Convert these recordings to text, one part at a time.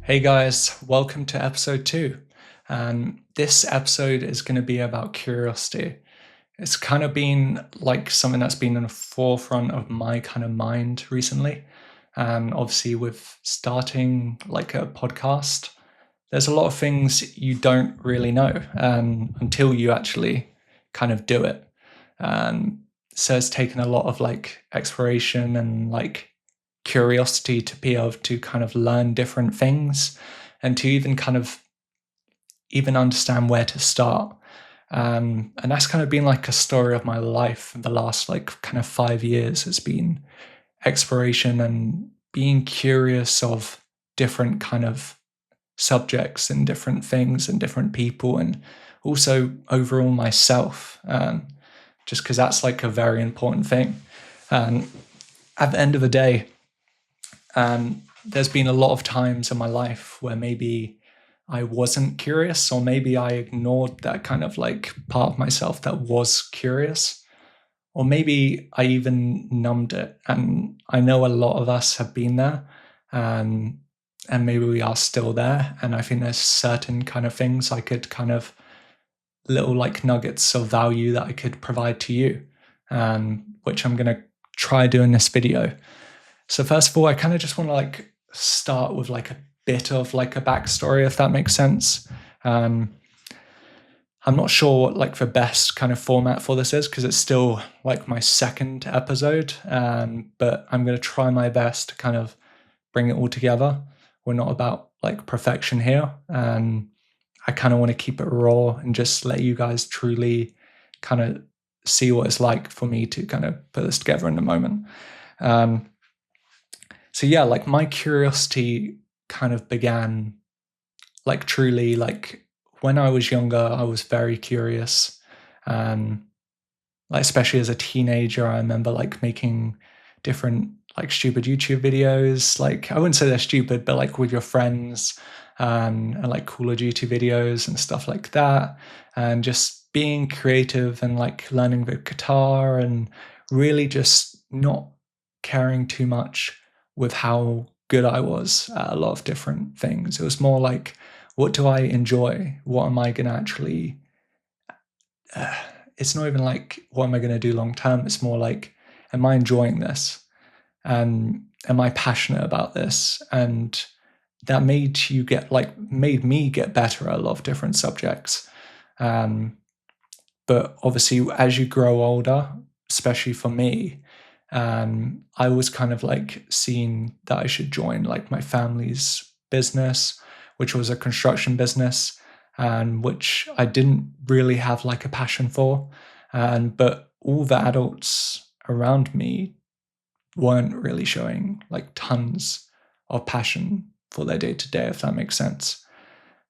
Hey guys, welcome to episode 2. And this episode is going to be about curiosity. It's kind of been like something that's been in the forefront of my kind of mind recently. And obviously, with starting like a podcast, there's a lot of things you don't really know until you actually kind of do it. And so it's taken a lot of like exploration and like curiosity to be able to kind of learn different things and to even kind of even understand where to start. And that's kind of been like a story of my life in the last like kind of 5 years. It's been exploration and being curious of different kind of subjects and different things and different people, and also overall myself, just because that's like a very important thing. And at the end of the day, there's been a lot of times in my life where maybe I wasn't curious, or maybe I ignored that kind of like part of myself that was curious, or maybe I even numbed it. And I know a lot of us have been there, and maybe we are still there. And I think there's certain kind of things I could kind of little like nuggets of value that I could provide to you, which I'm going to try doing this video. So first of all, I kind of just want to like start with like a bit of like a backstory, if that makes sense. I'm not sure what like the best kind of format for this is, because it's still like my second episode, but I'm going to try my best to kind of bring it all together. We're not about like perfection here. I kind of want to keep it raw and just let you guys truly kind of see what it's like for me to kind of put this together in a moment. So yeah, like my curiosity kind of began like truly like when I was younger. I was very curious. Like especially as a teenager, I remember like making different like stupid YouTube videos. Like I wouldn't say they're stupid, but like with your friends, and like Call of Duty videos and stuff like that. And just being creative and like learning the guitar and really just not caring too much with how good I was at a lot of different things. It was more like, what do I enjoy? What am I going to actually, it's not even like, what am I going to do long term? It's more like, am I enjoying this? And am I passionate about this? And that made me get better at a lot of different subjects. But obviously, as you grow older, especially for me, I was kind of like seeing that I should join like my family's business, which was a construction business, and which I didn't really have like a passion for. But all the adults around me weren't really showing like tons of passion for their day to day, if that makes sense.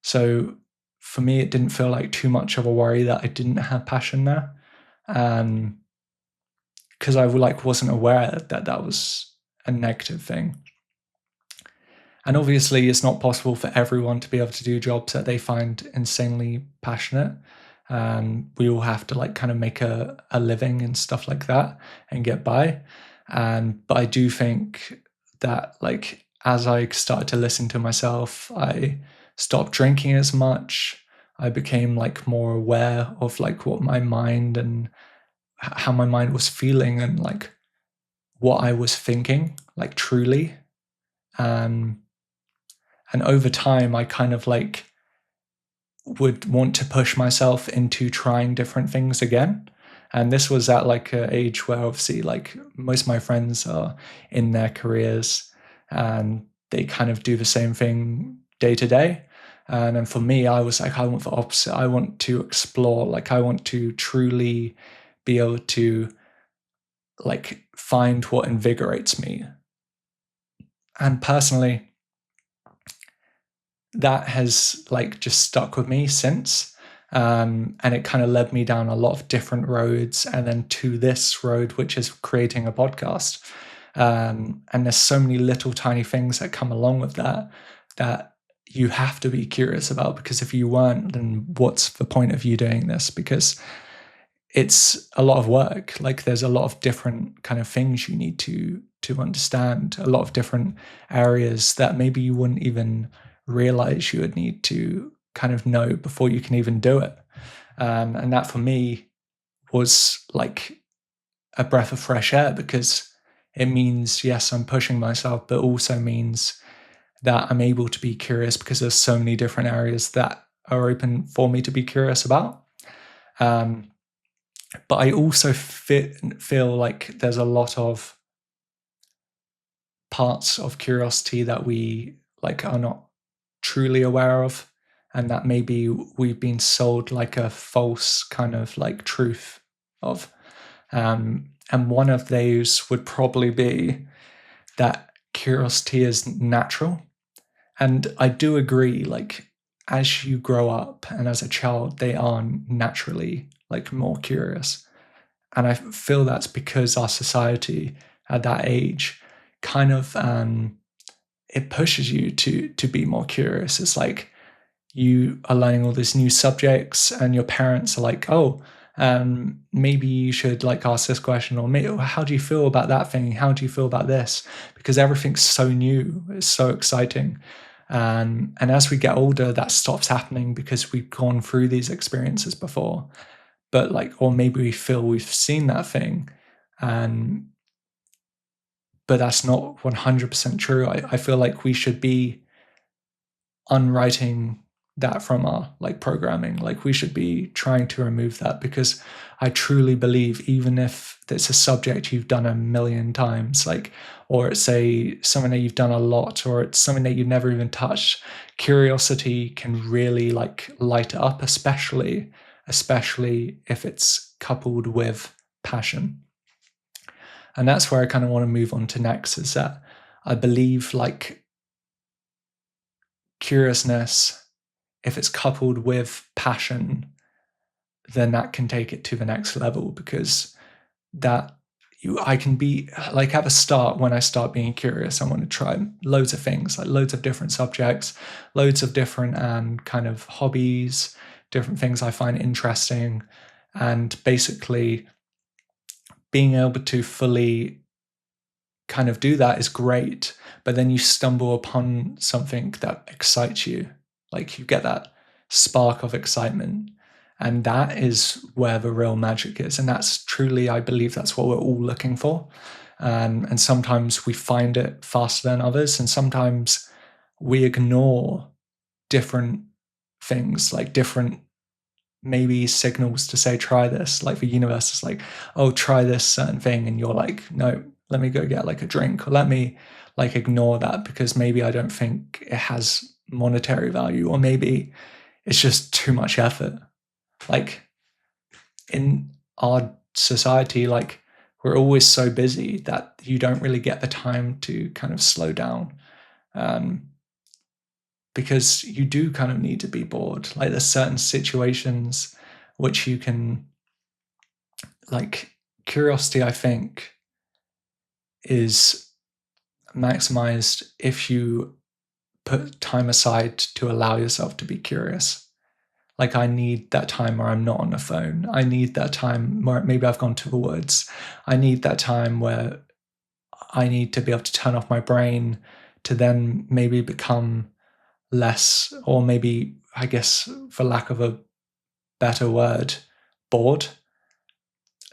So for me, it didn't feel like too much of a worry that I didn't have passion there. Because I like wasn't aware that that was a negative thing. And obviously, it's not possible for everyone to be able to do jobs that they find insanely passionate. We all have to like kind of make a living and stuff like that and get by. But I do think that like as I started to listen to myself, I stopped drinking as much. I became like more aware of like what my mind and how my mind was feeling and like what I was thinking, like truly. And over time, I kind of like would want to push myself into trying different things again. And this was at like an age where obviously like most of my friends are in their careers and they kind of do the same thing day to day. And then for me, I was like, I want the opposite. I want to explore, like I want to truly be able to like find what invigorates me. And personally, that has like just stuck with me since. And it kind of led me down a lot of different roads, and then to this road, which is creating a podcast. And there's so many little tiny things that come along with that you have to be curious about, because if you weren't, then what's the point of you doing this? Because it's a lot of work. Like there's a lot of different kind of things you need to understand, a lot of different areas that maybe you wouldn't even realize you would need to kind of know before you can even do it. And that for me was like a breath of fresh air, because it means, yes, I'm pushing myself, but also means that I'm able to be curious because there's so many different areas that are open for me to be curious about. But I also feel like there's a lot of parts of curiosity that we like are not truly aware of, and that maybe we've been sold like a false kind of like truth of. And one of those would probably be that curiosity is natural. And I do agree, like, as you grow up and as a child, they are naturally like more curious. And I feel that's because our society at that age kind of it pushes you to be more curious. It's like you are learning all these new subjects, and your parents are like, "Oh, maybe you should like ask this question," or maybe, "How do you feel about that thing? How do you feel about this?" Because everything's so new, it's so exciting. And as we get older, that stops happening because we've gone through these experiences before. But like, or maybe we feel we've seen that thing, and but that's not 100% true. I feel like we should be unwriting that from our like programming. Like, we should be trying to remove that, because I truly believe, even if it's a subject you've done a million times, like, or it's something that you've done a lot, or it's something that you've never even touched, curiosity can really like light it up, especially if it's coupled with passion. And that's where I kind of want to move on to next, is that I believe like curiousness, if it's coupled with passion, then that can take it to the next level, because I can be like, at the start, when I start being curious, I want to try loads of things, like loads of different subjects, loads of different kind of hobbies, different things I find interesting. And basically being able to fully kind of do that is great. But then you stumble upon something that excites you, like you get that spark of excitement, and that is where the real magic is. And that's truly, I believe that's what we're all looking for. And sometimes we find it faster than others, and sometimes we ignore different things, like different maybe signals to say, try this. Like the universe is like, oh, try this certain thing, and you're like, no, let me go get like a drink, or let me like ignore that because maybe I don't think it has monetary value, or maybe it's just too much effort. Like, in our society, like, we're always so busy that you don't really get the time to kind of slow down, because you do kind of need to be bored. Like, there's certain situations which you can, like, curiosity, I think, is maximized if you put time aside to allow yourself to be curious. Like, I need that time where I'm not on the phone. I need that time where maybe I've gone to the woods. I need that time where I need to be able to turn off my brain to then maybe become less, or maybe, I guess, for lack of a better word, bored,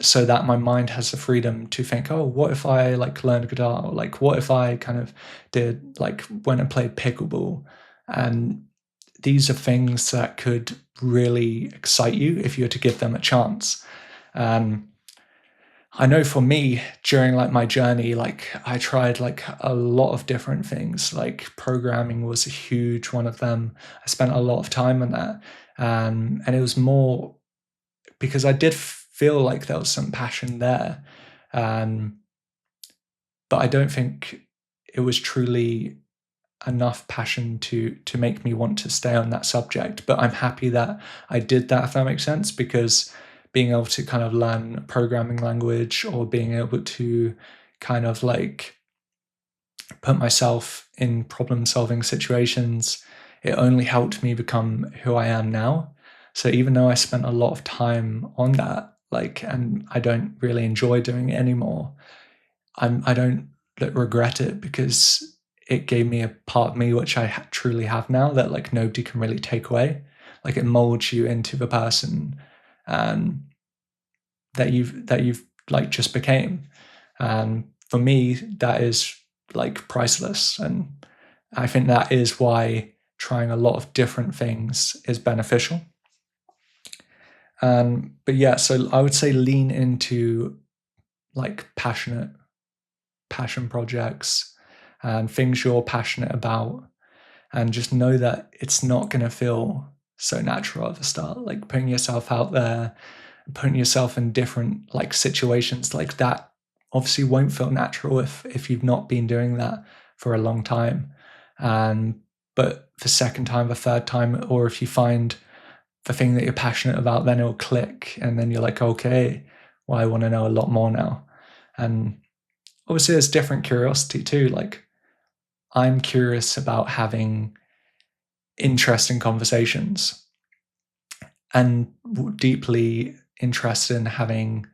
so that my mind has the freedom to think, oh, what if I like learned guitar? Or like, what if I kind of did, like, when I played pickleball? And these are things that could really excite you if you were to give them a chance. I know for me, during like my journey, like, I tried like a lot of different things. Like, programming was a huge one of them. I spent a lot of time on that. And it was more because I did feel like there was some passion there. But I don't think it was truly enough passion to make me want to stay on that subject. But I'm happy that I did that, if that makes sense, because being able to kind of learn a programming language, or being able to kind of like put myself in problem solving situations, it only helped me become who I am now. So even though I spent a lot of time on that, like, and I don't really enjoy doing it anymore, I don't regret it, because it gave me a part of me which I truly have now that like nobody can really take away. Like it molds you into the person that you've like just became. And for me, that is like priceless. And I think that is why trying a lot of different things is beneficial. But yeah, so I would say lean into like passion projects and things you're passionate about, and just know that it's not going to feel so natural at the start. Like putting yourself out there, putting yourself in different like situations like that obviously won't feel natural if you've not been doing that for a long time. But the second time, the third time, or if you find the thing that you're passionate about, then it'll click, and then you're like, okay, well, I want to know a lot more now. And obviously there's different curiosity too. Like I'm curious about having interesting conversations and deeply interested in having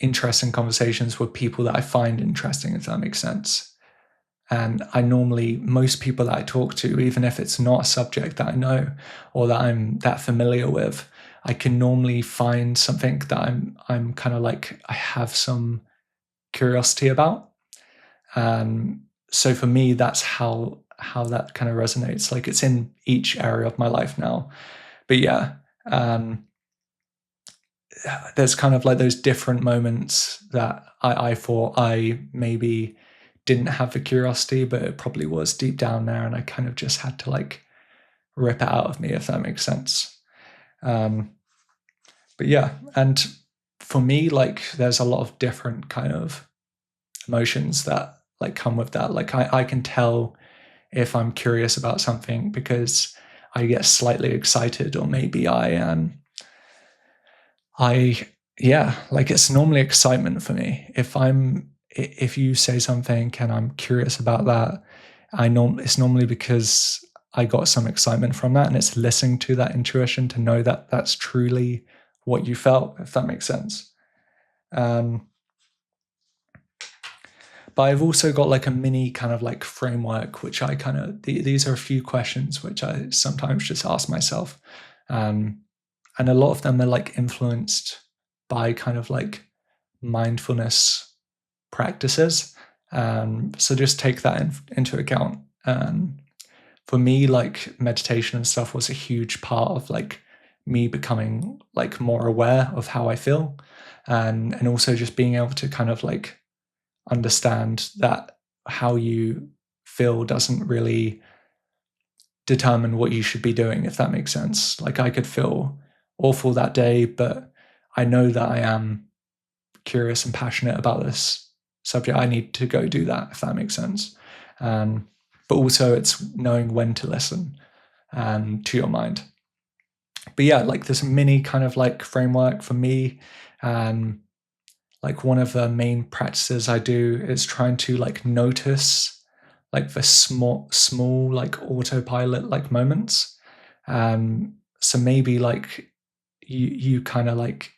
interesting conversations with people that I find interesting, if that makes sense. And most people that I talk to, even if it's not a subject that I know or that I'm that familiar with, I can normally find something that I'm kind of like, I have some curiosity about. So for me, that's how that kind of resonates. Like it's in each area of my life now. But yeah, there's kind of like those different moments that I thought I maybe didn't have the curiosity, but it probably was deep down there, and I kind of just had to like rip it out of me, if that makes sense. But yeah, and for me, like there's a lot of different kind of emotions that like come with that. Like I can tell if I'm curious about something because I get slightly excited, or maybe yeah, like it's normally excitement for me. If you say something and I'm curious about that, it's normally because I got some excitement from that, and it's listening to that intuition to know that that's truly what you felt, if that makes sense. But I've also got like a mini kind of like framework, which I kind of, these are a few questions which I sometimes just ask myself. And a lot of them are like influenced by kind of like mindfulness practices. So just take that into account. For me, like meditation and stuff was a huge part of like me becoming like more aware of how I feel, and also just being able to kind of like understand that how you feel doesn't really determine what you should be doing, if that makes sense. Like I could feel awful that day, but I know that I am curious and passionate about this subject. I need to go do that, if that makes sense. But also it's knowing when to listen to your mind. But yeah, like there's a mini kind of like framework for me. Like one of the main practices I do is trying to like notice like the small like autopilot like moments. So maybe like you kind of like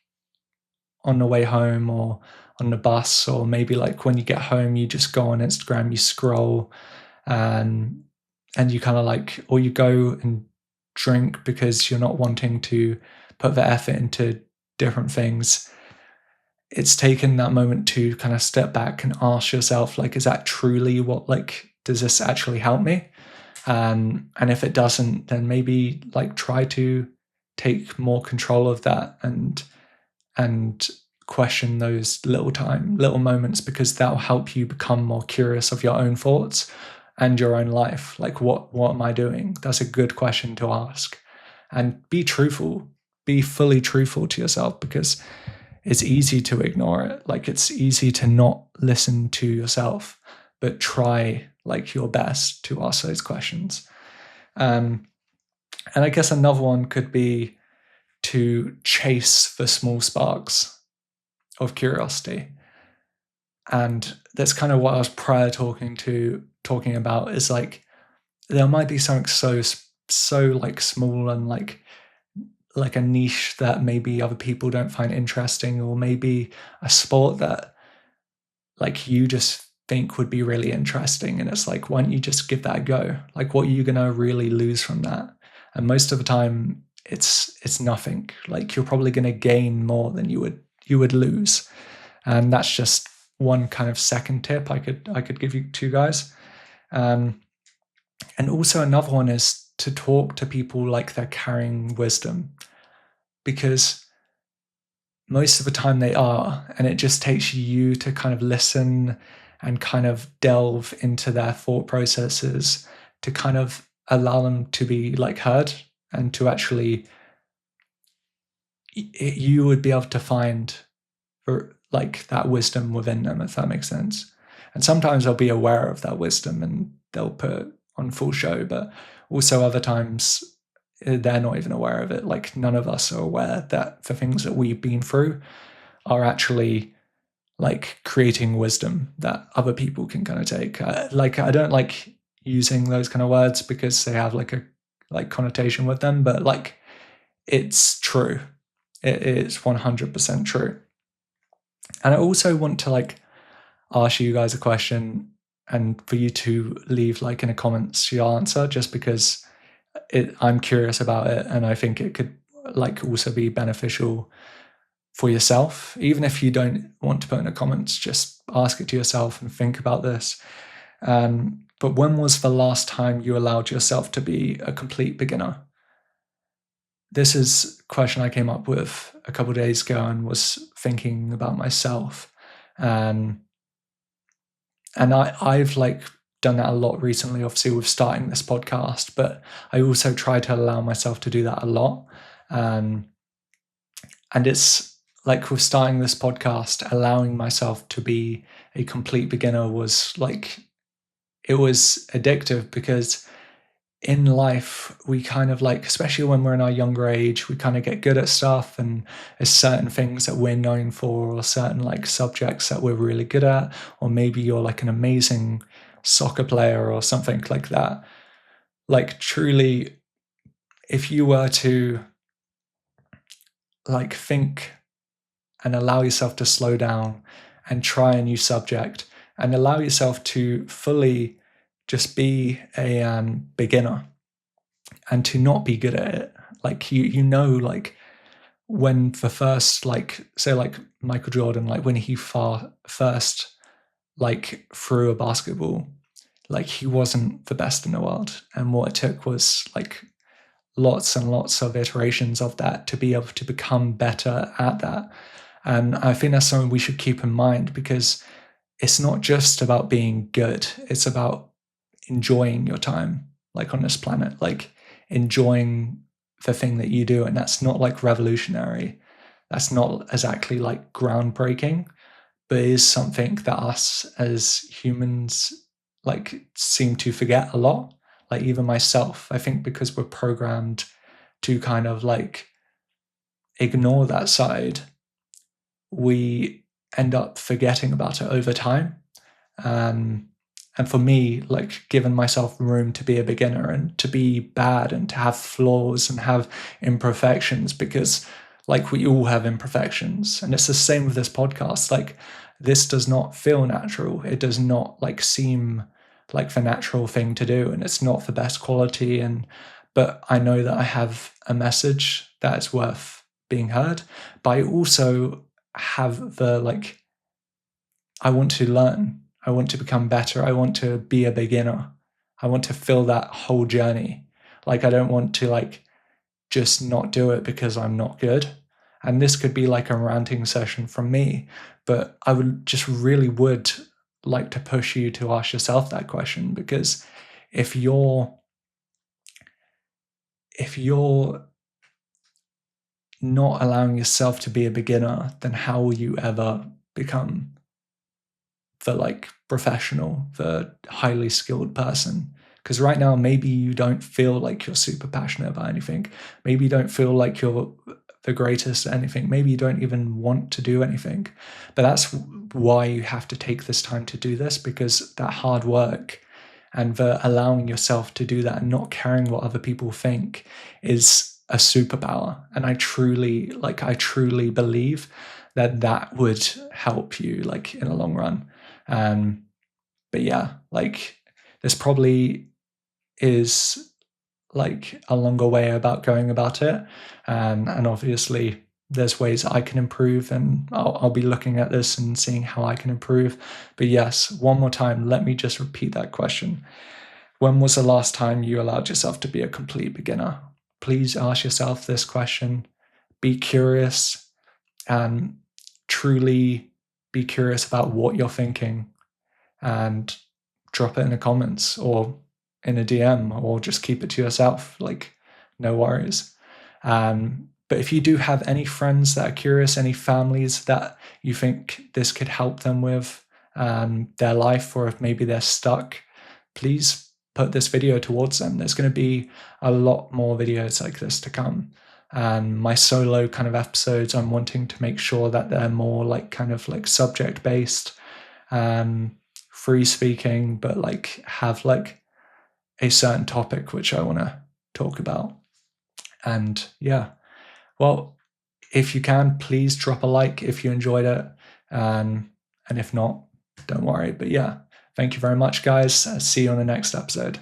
on the way home or on the bus, or maybe like when you get home, you just go on Instagram, you scroll, and you kind of like, or you go and drink because you're not wanting to put the effort into different things. It's taken that moment to kind of step back and ask yourself, like, is that truly what, like, does this actually help me? And if it doesn't, then maybe like try to take more control of that and question those little moments, because that'll help you become more curious of your own thoughts and your own life. Like, what am I doing? That's a good question to ask. And be truthful, be fully truthful to yourself, because it's easy to ignore it. Like it's easy to not listen to yourself, but try like your best to ask those questions. And I guess another one could be to chase the small sparks of curiosity. And that's kind of what I was talking about, is like there might be something so like small and like a niche that maybe other people don't find interesting, or maybe a sport that like you just think would be really interesting. And it's like, why don't you just give that a go? Like, what are you going to really lose from that? And most of the time, it's nothing. Like, you're probably going to gain more than you would lose. And that's just one kind of second tip I could give you two guys. And also another one is to talk to people like they're carrying wisdom, because most of the time they are, and it just takes you to kind of listen and kind of delve into their thought processes to kind of allow them to be like heard, and to actually, you would be able to find like that wisdom within them, if that makes sense. And sometimes they'll be aware of that wisdom and they'll put it on full show, but also other times they're not even aware of it. Like, none of us are aware that the things that we've been through are actually like creating wisdom that other people can kind of take. Like, I don't like using those kind of words because they have like a connotation with them, but like, it's true. It is 100% true. And I also want to like ask you guys a question, and for you to leave like in the comments your answer, just because I'm curious about it, and I think it could like also be beneficial for yourself. Even if you don't want to put in the comments, just ask it to yourself and think about this. But when was the last time you allowed yourself to be a complete beginner? This is a question I came up with a couple of days ago and was thinking about myself. And I've like done that a lot recently, obviously with starting this podcast, but I also try to allow myself to do that a lot. And it's like with starting this podcast, allowing myself to be a complete beginner was like, it was addictive, because in life, we kind of like, especially when we're in our younger age, we kind of get good at stuff, and there's certain things that we're known for, or certain like subjects that we're really good at, or maybe you're like an amazing soccer player or something like that. Like, truly, if you were to like think and allow yourself to slow down and try a new subject and allow yourself to fully just be a beginner and to not be good at it. Like, you know, like when the first, like, say like Michael Jordan, like when he first like threw a basketball, like he wasn't the best in the world. And what it took was like lots and lots of iterations of that to be able to become better at that. And I think that's something we should keep in mind, because it's not just about being good. It's about enjoying your time, like on this planet, like enjoying the thing that you do. And that's not like revolutionary. That's not exactly like groundbreaking, but it is something that us as humans like seem to forget a lot. Like, even myself, I think because we're programmed to kind of like ignore that side, we end up forgetting about it over time. And for me, like, giving myself room to be a beginner and to be bad and to have flaws and have imperfections, because like we all have imperfections. And it's the same with this podcast. Like, this does not feel natural. It does not like seem like the natural thing to do, and it's not the best quality. But I know that I have a message that is worth being heard. But I also have the like, I want to learn. I want to become better. I want to be a beginner. I want to feel that whole journey. Like, I don't want to like just not do it because I'm not good. And this could be like a ranting session from me, but I would like to push you to ask yourself that question, because if you're not allowing yourself to be a beginner, then how will you ever become the like professional, the highly skilled person? Because right now, maybe you don't feel like you're super passionate about anything. Maybe you don't feel like you're the greatest at anything. Maybe you don't even want to do anything. But that's why you have to take this time to do this, because that hard work and the allowing yourself to do that and not caring what other people think is a superpower. And I truly believe that would help you like in the long run. But yeah, like this probably is like a longer way about going about it. And obviously there's ways I can improve, and I'll be looking at this and seeing how I can improve. But yes, one more time, let me just repeat that question. When was the last time you allowed yourself to be a complete beginner? Please ask yourself this question. Be curious and truly be curious about what you're thinking, and drop it in the comments or in a DM, or just keep it to yourself. Like, no worries. But if you do have any friends that are curious, any families that you think this could help them with their life, or if maybe they're stuck, please put this video towards them. There's going to be a lot more videos like this to come. And my solo kind of episodes, I'm wanting to make sure that they're more like kind of like subject based, free speaking, but like have like a certain topic which I want to talk about. And yeah, well, if you can, please drop a like if you enjoyed it. And if not, don't worry. But yeah, thank you very much, guys. See you on the next episode.